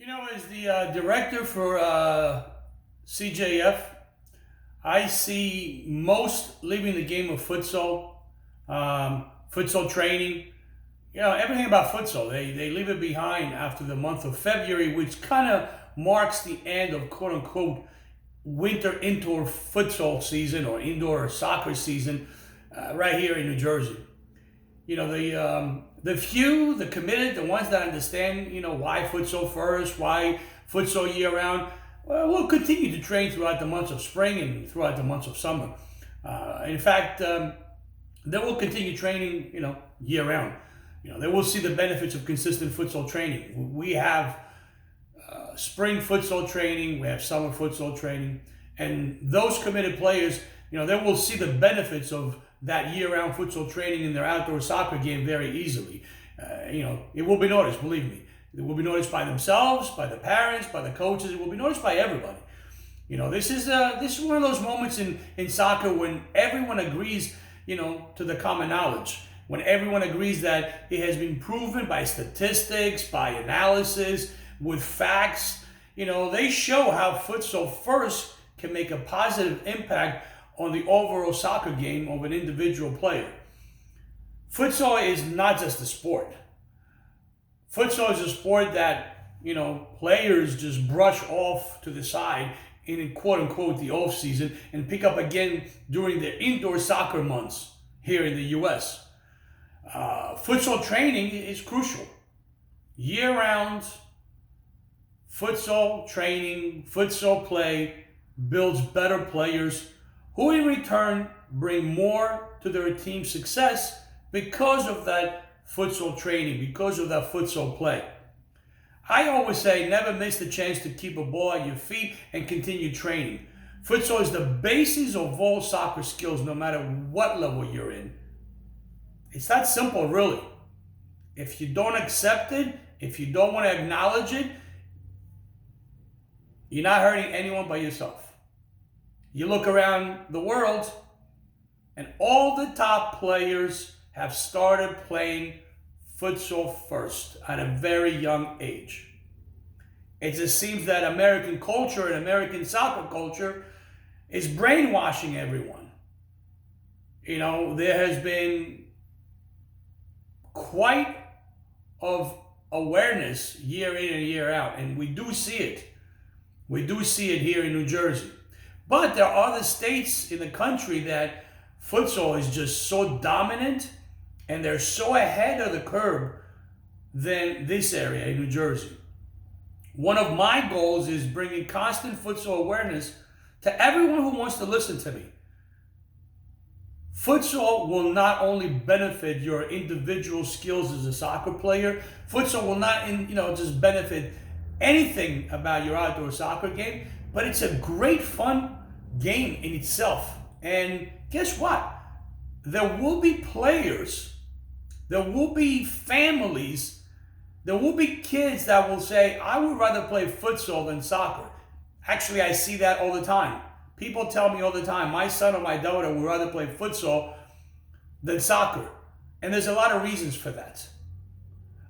As the director for CJF, I see most leaving the game of futsal, futsal training, everything about futsal. They leave it behind after the month of February, which kind of marks the end of quote unquote winter indoor futsal season or indoor soccer season right here in New Jersey. The few, the committed, the ones that understand, why futsal first, why futsal year round, well, we'll continue to train throughout the months of spring and throughout the months of summer. In fact, they will continue training, year round. They will see the benefits of consistent futsal training. We have spring futsal training, we have summer futsal training, and those committed players, they will see the benefits of that year-round futsal training in their outdoor soccer game very easily. It will be noticed, believe me. It will be noticed by themselves, by the parents, by the coaches. It will be noticed by everybody. This is one of those moments in soccer when everyone agrees, to the common knowledge. When everyone agrees that it has been proven by statistics, by analysis, with facts. They show how futsal first can make a positive impact on the overall soccer game of an individual player. Futsal is not just a sport. Futsal is a sport that, players just brush off to the side in quote unquote the off season and pick up again during the indoor soccer months here in the US. Futsal training is crucial. Year round, futsal training, futsal play builds better players who in return bring more to their team's success because of that futsal training, because of that futsal play. I always say never miss the chance to keep a ball at your feet and continue training. Futsal is the basis of all soccer skills, no matter what level you're in. It's that simple, really. If you don't accept it, if you don't want to acknowledge it, you're not hurting anyone but yourself. You look around the world, and all the top players have started playing futsal first at a very young age. It just seems that American culture and American soccer culture is brainwashing everyone. There has been quite of awareness year in and year out, and we do see it. We do see it here in New Jersey. But there are other states in the country that futsal is just so dominant and they're so ahead of the curve than this area in New Jersey. One of my goals is bringing constant futsal awareness to everyone who wants to listen to me. Futsal will not only benefit your individual skills as a soccer player, futsal will not just benefit anything about your outdoor soccer game, but it's a great fun game in itself. And guess what? There will be players, there will be families, there will be kids that will say, I would rather play futsal than soccer. Actually, I see that all the time. People tell me all the time, my son or my daughter would rather play futsal than soccer. And there's a lot of reasons for that.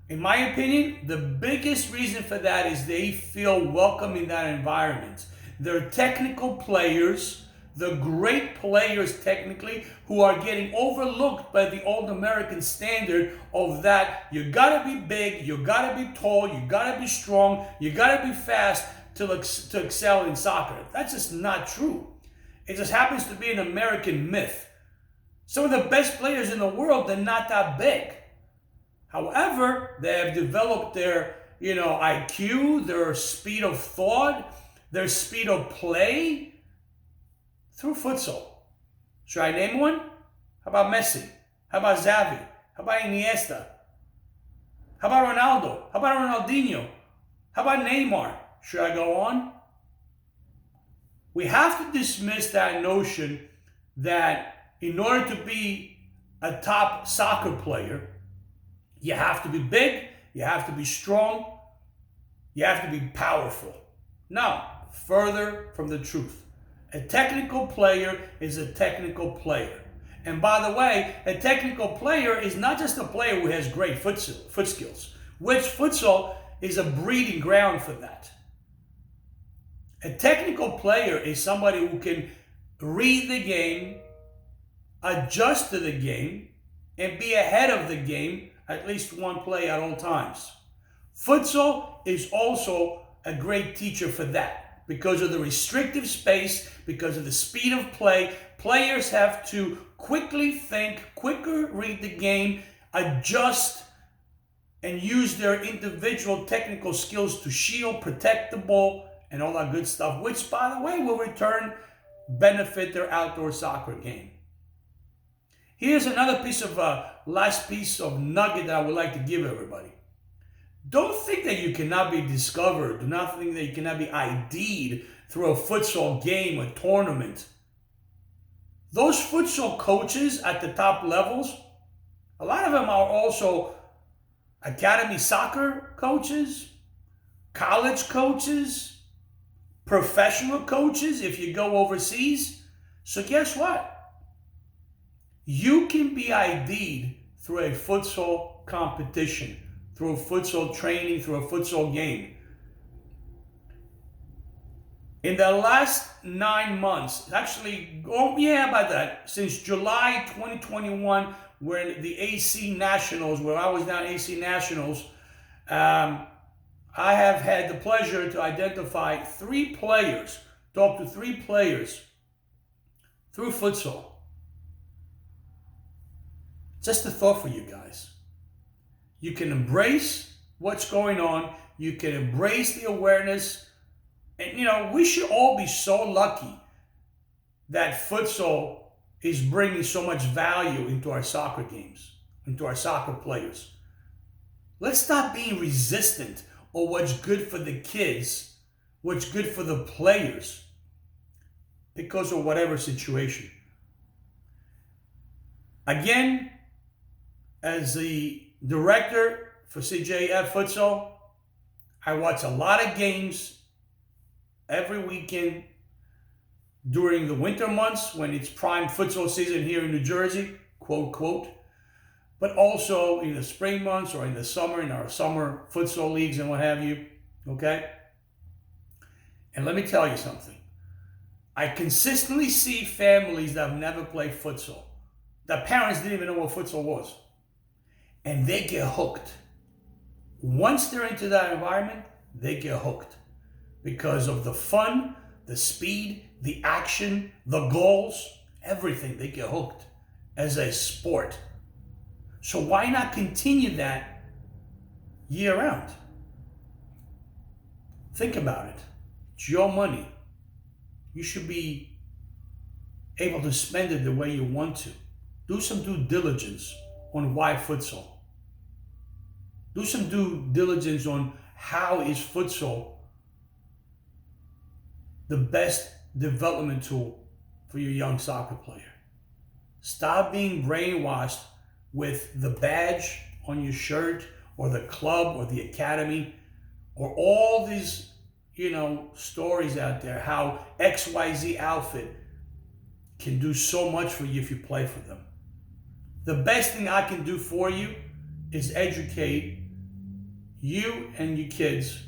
In my opinion, the biggest reason for that is they feel welcome in that environment. They're technical players, the great players technically, who are getting overlooked by the old American standard of that you gotta be big, you gotta be tall, you gotta be strong, you gotta be fast to excel in soccer. That's just not true. It just happens to be an American myth. Some of the best players in the world, they're not that big. However, they have developed their, IQ, their speed of thought, their speed of play through futsal. Should I name one? How about Messi? How about Xavi? How about Iniesta? How about Ronaldo? How about Ronaldinho? How about Neymar? Should I go on? We have to dismiss that notion that in order to be a top soccer player, you have to be big, you have to be strong, you have to be powerful. No, further from the truth. A technical player is a technical player. And by the way, a technical player is not just a player who has great foot skills, which futsal is a breeding ground for that. A technical player is somebody who can read the game, adjust to the game, and be ahead of the game at least one play at all times. Futsal is also a great teacher for that. Because of the restrictive space, because of the speed of play, players have to quickly think, quicker read the game, adjust, and use their individual technical skills to shield, protect the ball, and all that good stuff, which, by the way, will return benefit their outdoor soccer game. Here's another last piece of nugget that I would like to give everybody. Don't think that you cannot be discovered. Do not think that you cannot be ID'd through a futsal game or tournament. Those futsal coaches at the top levels, a lot of them are also academy soccer coaches, college coaches, professional coaches if you go overseas. So guess what? You can be ID'd through a futsal competition, through a futsal training, through a futsal game. In the last 9 months, actually, since July 2021, where the AC Nationals, where I was down AC Nationals, I have had the pleasure to identify talk to 3 players through futsal. Just a thought for you guys. You can embrace what's going on. You can embrace the awareness. And, we should all be so lucky that futsal is bringing so much value into our soccer games, into our soccer players. Let's stop being resistant on what's good for the kids, what's good for the players, because of whatever situation. Again, as the director for CJF Futsal, I watch a lot of games every weekend during the winter months when it's prime futsal season here in New Jersey, quote, quote, but also in the spring months or in the summer, in our summer futsal leagues and what have you, okay? And let me tell you something. I consistently see families that have never played futsal. The parents didn't even know what futsal was. And they get hooked. Once they're into that environment, they get hooked because of the fun, the speed, the action, the goals, everything. They get hooked as a sport. So why not continue that year round? Think about it. It's your money. You should be able to spend it the way you want to. Do some due diligence on why futsal. Do some due diligence on how is futsal the best development tool for your young soccer player. Stop being brainwashed with the badge on your shirt or the club or the academy or all these, stories out there, how XYZ outfit can do so much for you if you play for them. The best thing I can do for you is educate you and your kids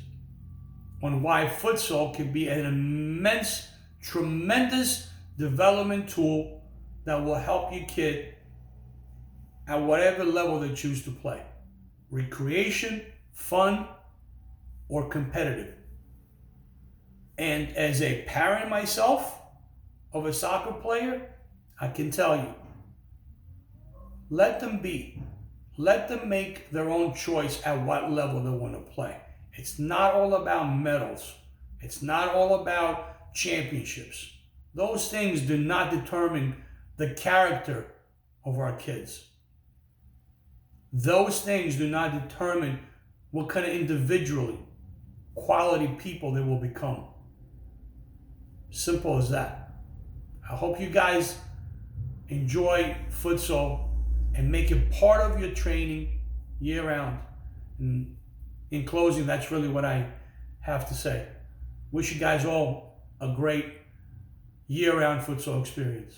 on why futsal can be an immense, tremendous development tool that will help your kid at whatever level they choose to play. Recreation, fun, or competitive. And as a parent myself of a soccer player, I can tell you, let them be. Let them make their own choice at what level they want to play. It's not all about medals. It's not all about championships. Those things do not determine the character of our kids. Those things do not determine what kind of individually quality people they will become. Simple as that. I hope you guys enjoy futsal and make it part of your training year round. And in closing, that's really what I have to say. Wish you guys all a great year-round futsal experience.